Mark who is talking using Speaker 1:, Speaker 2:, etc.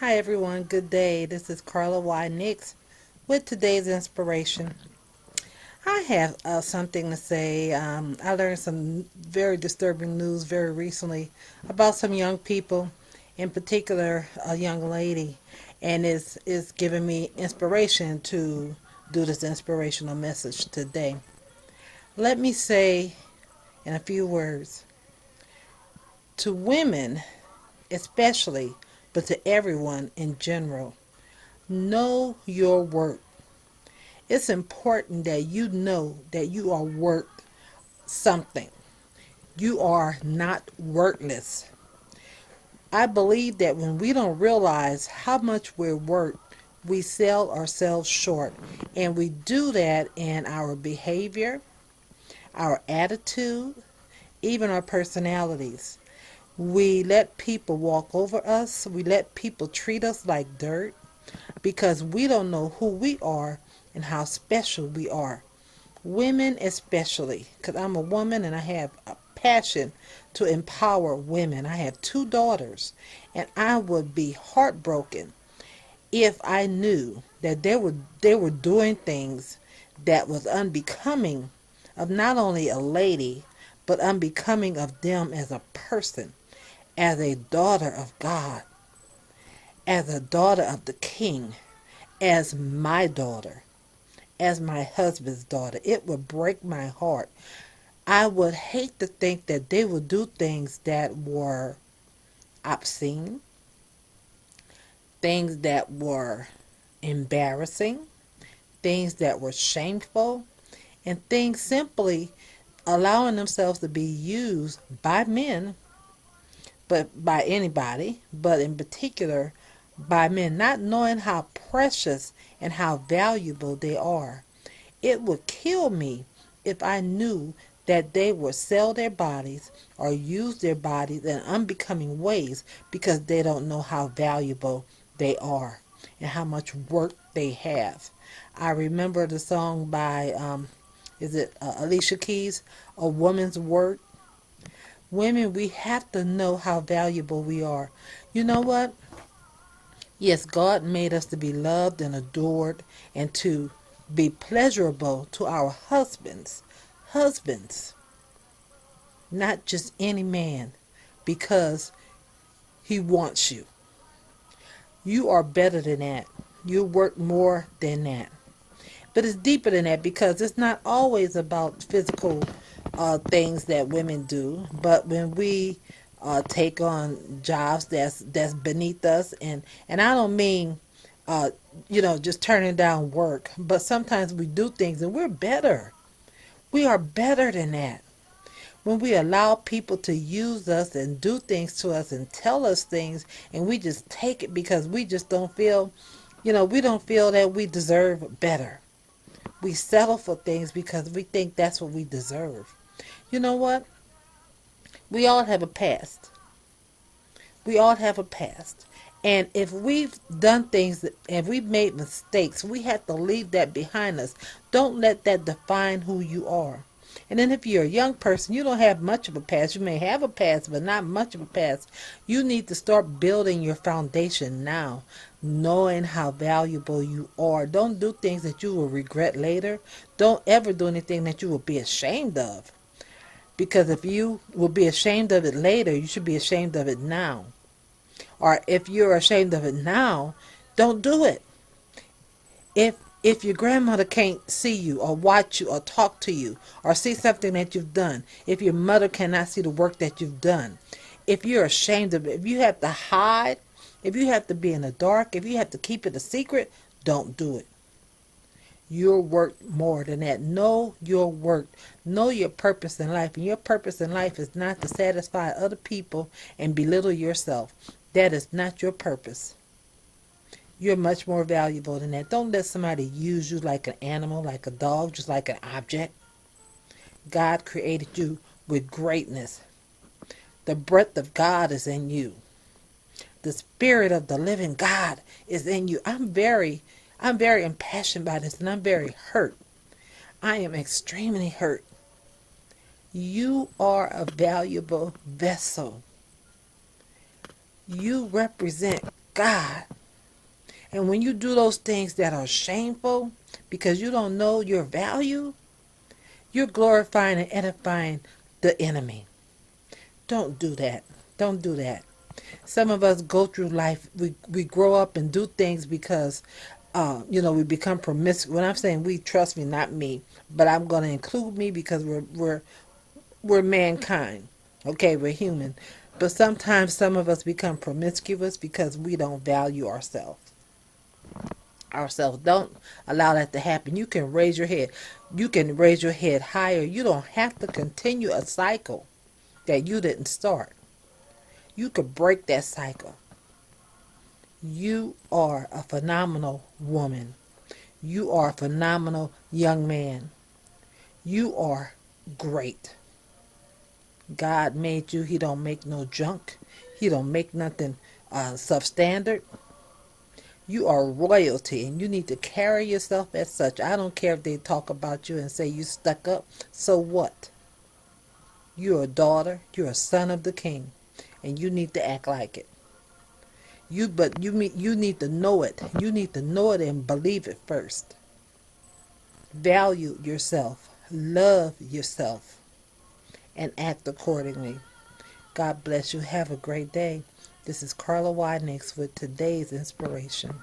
Speaker 1: Hi everyone, good day. This is Carla Y. Nix with today's inspiration. I have something to say. I learned some very disturbing news very recently about some young people, in particular a young lady, and is giving me inspiration to do this inspirational message today. Let me say in a few words to women, especially, but to everyone in general, know your worth. It's important that you know that you are worth something. You are not worthless. I believe that when we don't realize how much we're worth, we sell ourselves short. And we do that in our behavior, our attitude, even our personalities. We let people walk over us. We let people treat us like dirt because we don't know who we are and how special we are. Women especially, because I'm a woman and I have a passion to empower women. I have two daughters, and I would be heartbroken if I knew that they were doing things that was unbecoming of not only a lady, but unbecoming of them as a person, as a daughter of God, as a daughter of the King, as my daughter, as my husband's daughter. It would break my heart. I would hate to think that they would do things that were obscene, things that were embarrassing, things that were shameful, and things simply allowing themselves to be used by men, but by anybody, but in particular by men, not knowing how precious and how valuable they are. It would kill me if I knew that they would sell their bodies or use their bodies in unbecoming ways because they don't know how valuable they are and how much work they have. I remember the song by, is it Alicia Keys, A Woman's Worth? Women, we have to know how valuable we are. You know what? Yes, God made us to be loved and adored and to be pleasurable to our husbands. Husbands, not just any man, because he wants you. You are better than that. You work more than that. But it's deeper than that because it's not always about physical things that women do. But when we take on jobs that's beneath us, and I don't mean uh, just turning down work, but sometimes we do things and we're better. We are better than that. When we allow people to use us and do things to us and tell us things, and we just take it because we just don't feel, we don't feel that we deserve better. We settle for things because we think that's what we deserve. You know what? We all have a past. We all have a past. And if we've done things and we've made mistakes, we have to leave that behind us. Don't let that define who you are. And then if you're a young person, you don't have much of a past. You may have a past, but not much of a past. You need to start building your foundation now, knowing how valuable you are. Don't do things that you will regret later. Don't ever do anything that you will be ashamed of. Because if you will be ashamed of it later, you should be ashamed of it now. Or if you're ashamed of it now, don't do it. If your grandmother can't see you or watch you or talk to you or see something that you've done, if your mother cannot see the work that you've done, if you're ashamed of it, if you have to hide, if you have to be in the dark, if you have to keep it a secret, don't do it. You're worth more than that. Know your worth. Know your purpose in life. And your purpose in life is not to satisfy other people and belittle yourself. That is not your purpose. You're much more valuable than that. Don't let somebody use you like an animal, like a dog, just like an object. God created you with greatness. The breath of God is in you. The spirit of the living God is in you. I'm very impassioned by this and I'm very hurt. I am extremely hurt. You are a valuable vessel. You represent God. And when you do those things that are shameful because you don't know your value, you're glorifying and edifying the enemy. Don't do that. Don't do that. Some of us go through life, we grow up and do things because, we become promiscuous. When I'm saying we, trust me, not me, but I'm going to include me because we're mankind. Okay, we're human. But sometimes some of us become promiscuous because we don't value ourselves. Don't allow that to happen. You can raise your head. You can raise your head higher. You don't have to continue a cycle that you didn't start. You could break that cycle. You are a phenomenal woman. You are a phenomenal young man. You are great. God made you. He don't make no junk. He don't make nothing substandard. You are royalty and you need to carry yourself as such. I don't care if they talk about you and say you stuck up. So what? You're a daughter. You're a son of the king. And you need to act like it. You need to know it. You need to know it and believe it first. Value yourself. Love yourself. And act accordingly. God bless you. Have a great day. This is Carla Widenix with today's inspiration.